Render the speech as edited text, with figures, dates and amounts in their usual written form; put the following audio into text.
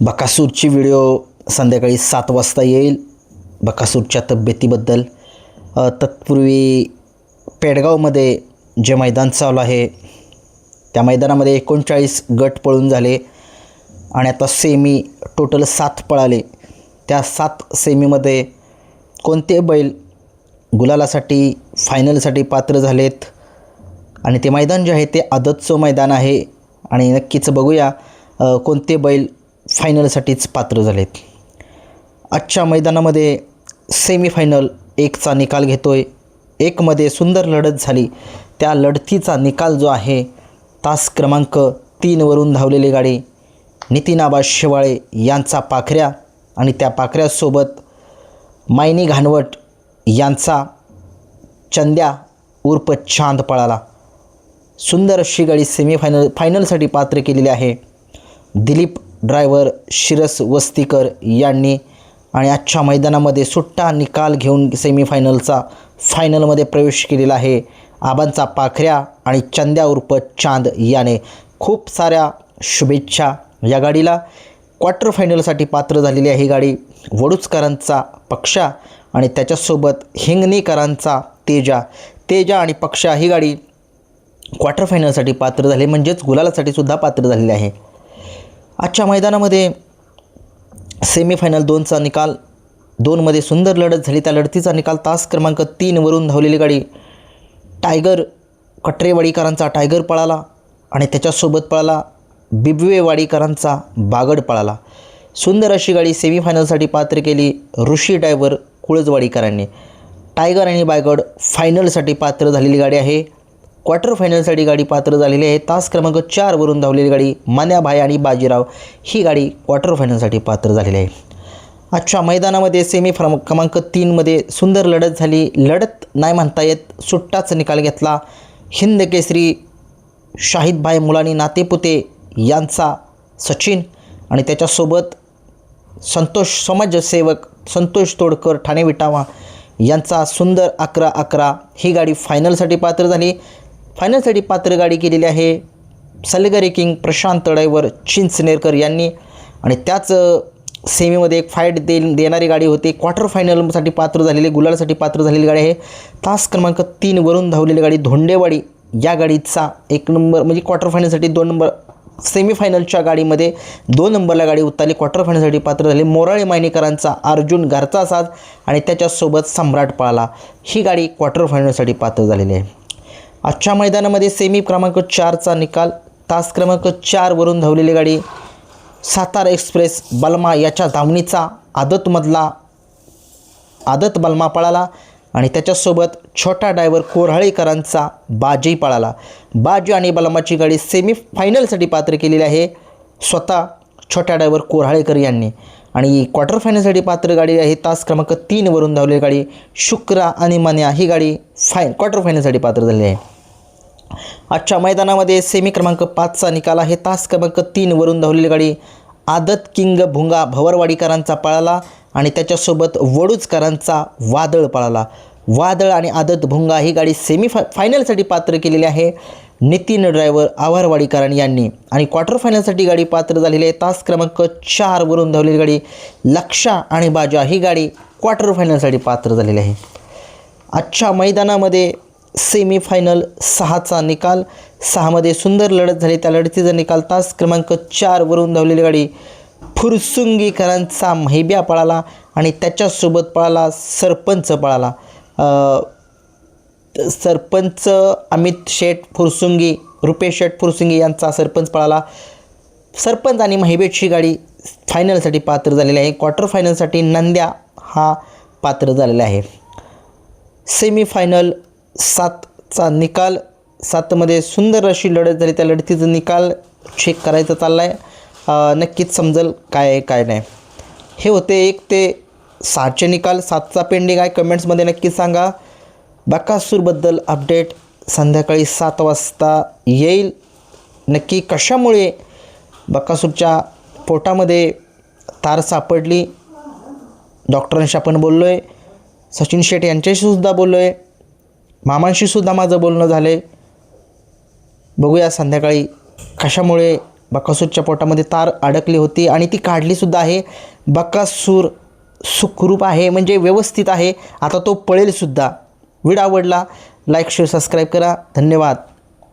बकासूरची video संध्याकाळी 7 वाजता येईल. बकासूरच्या तब्येतीबद्दल तत्पूर्वी पेडगावमध्ये जे मैदान चालू आहे त्या मैदानामध्ये 39 गट पळून झाले आणि आता सेमी टोटल 7 पळाले. त्या 7 सेमीमध्ये कोणते बैल गुलालासाठी फायनलसाठी पात्र झालेत आणि ते मैदान जे आहे ते आदतचं मैदान आहे आणि नक्कीच बघूया कोणते बैल फायनलसाठीच पात्र झालेत. आजच्या मैदानामध्ये सेमीफायनल 1चा निकाल घेतो आहे. 1मध्ये सुंदर लढत झाली. त्या लढतीचा निकाल जो आहे तास क्रमांक 3वरून धावलेली गाडी नितीन आबा शेवाळे यांचा पाखऱ्या आणि त्या पाखऱ्यासोबत मायनी घाणवट यांचा चंद्या उर्फ चांद पळाला. सुंदर अशी गाडी फायनलसाठी पात्र केलेली आहे. दिलीप ड्रायव्हर शिरस वस्तीकर यांनी आणि आजच्या मैदानामध्ये सुट्टा निकाल घेऊन सेमीफायनलचा फायनलमध्ये प्रवेश केलेला आहे. आबांचा पाखऱ्या आणि चंद्या उर्फ चांद याने खूप साऱ्या शुभेच्छा. या गाडीला क्वार्टर फायनलसाठी पात्र झालेली आहे. ही गाडी वडूचकरांचा पक्षा आणि त्याच्यासोबत हिंगणीकरांचा तेजा आणि पक्षा ही गाडी क्वार्टर फायनलसाठी पात्र झाले म्हणजेच गुलालासाठी सुद्धा पात्र झालेली आहे. आजच्या मैदानामध्ये सेमीफायनल 2चा निकाल 2मध्ये सुंदर लढत झाली. त्या लढतीचा निकाल तास क्रमांक 3वरून धावलेली गाडी टायगर कटरेवाडीकरांचा टायगर पळाला आणि त्याच्यासोबत पळाला बिबवेवाडीकरांचा बागड पळाला. सुंदर अशी गाडी सेमीफायनलसाठी पात्र केली ऋषी ड्रायव्हर कुळजवाडीकरांनी. टायगर आणि बागड फायनलसाठी पात्र झालेली गाडी आहे. क्वार्टर फायनलसाठी गाडी पात्र झालेली आहे. तास क्रमांक 4वरून धावलेली गाडी मान्याभाई आणि बाजीराव ही गाडी क्वार्टर फायनलसाठी पात्र झालेली आहे. आजच्या मैदानामध्ये सेमी क्रमांक 3मध्ये सुंदर लढत झाली. लढत नाही म्हणता येत, सुट्टाच निकाल घेतला. हिंद केसरी शाहिदभाई मुलानी नातेपुते यांचा सचिन आणि त्याच्यासोबत समाजसेवक संतोष तोडकर ठाणे विटावा यांचा सुंदर 11-11 ही गाडी फायनलसाठी पात्र झाली. फायनलसाठी पात्र गाडी केलेली आहे सलगरी किंग प्रशांत ड्रायव्हर चिंचनेरकर यांनी आणि त्याच सेमीमध्ये एक फाईट देणारी गाडी होती. क्वार्टर फायनलसाठी पात्र झालेली गुलालासाठी पात्र झालेली गाडी आहे. तास क्रमांक 3वरून धावलेली गाडी धोंडेवाडी या गाडीचा 1 नंबर म्हणजे क्वार्टर फायनलसाठी 2 नंबर सेमीफायनलच्या गाडीमध्ये 2 नंबरला गाडी उतरली. क्वार्टर फायनलसाठी पात्र झाले मोराळे मायनीकरांचा अर्जुन घरचा साज आणि त्याच्यासोबत सम्राट पळाला. ही गाडी क्वार्टर फायनलसाठी पात्र झालेली आहे. आजच्या मैदानामध्ये सेमी क्रमांक 4चा निकाल तास क्रमांक 4वरून धावलेली गाडी सातारा एक्सप्रेस बलमा याच्या धावणीचा आदत बलमा पळाला आणि त्याच्यासोबत छोटा ड्रायव्हर कोऱ्हाळेकरांचा बाजी पळाला. बाजी आणि बलमाची गाडी सेमीफायनलसाठी पात्र केलेली आहे स्वतः छोटा ड्रायव्हर कोऱ्हाळेकर यांनी आणि क्वार्टर फायनलसाठी पात्र गाडी आहे. तास क्रमांक 3वरून धावलेली गाडी शुक्रा आणि मन्या ही गाडी क्वार्टर फायनलसाठी पात्र झालेली आहे. आजच्या मैदानामध्ये सेमी क्रमांक 5चा निकाल आहे. तास क्रमांक 3वरून धावलेली गाडी आदत किंग भुंगा भवरवाडीकरांचा पळाला आणि त्याच्यासोबत वडूचकरांचा वादळ पळाला. वादळ आणि आदत भुंगा ही गाडी फायनलसाठी पात्र केलेली आहे नितीन ड्रायव्हर आवारवाडीकर यांनी आणि क्वार्टर फायनलसाठी गाडी पात्र झालेली आहे. तास क्रमांक 4वरून धावलेली गाडी लक्षा आणि बाजा ही गाडी क्वार्टर फायनलसाठी पात्र झालेली आहे. आजच्या मैदानामध्ये सेमीफायनल 6चा निकाल 6मध्ये सुंदर लढत झाली. त्या लढतीचा निकाल तास क्रमांक 4वरून धावलेली गाडी फुरसुंगीकरांचा महिब्या पळाला आणि त्याच्यासोबत पळाला सरपंच पळाला. सरपंच अमित शेठ फुरसुंगी रुपेश शेठ फुरसुंगी यांचा सरपंच पळाला. सरपंच आणि महिबेची गाडी फायनलसाठी पात्र झालेली आहे. क्वार्टर फायनलसाठी नंद्या हा पात्र झालेला आहे. सेमीफायनल 7चा निकाल 7मध्ये सुंदर अशी लढत झाली. त्या लढतीचा निकाल चेक करायचा चालला आहे. नक्कीच समजेल काय आहे काय नाही. हे होते 1 ते 6चे निकाल. 7चा पेंडिंग आहे. कमेंट्समध्ये नक्की सांगा. बकासूरबद्दल अपडेट संध्याकाळी 7 वाजता येईल. नक्की कशामुळे बकासूरच्या पोटामध्ये तार सापडली डॉक्टरांशी आपण बोललो आहे. सचिन शेठ यांच्याशीसुद्धा बोललो आहे. मामांशीसुद्धा माझं बोलणं झालं आहे. बघूया संध्याकाळी कशामुळे बकासूरच्या पोटामध्ये तार अडकली होती आणि ती काढलीसुद्धा आहे. बकासूर सुखरूप आहे, म्हणजे व्यवस्थित आहे. आता तो पळेलसुद्धा. व्हिडिओ आवडला लाईक शेअर सबस्क्राईब करा. धन्यवाद.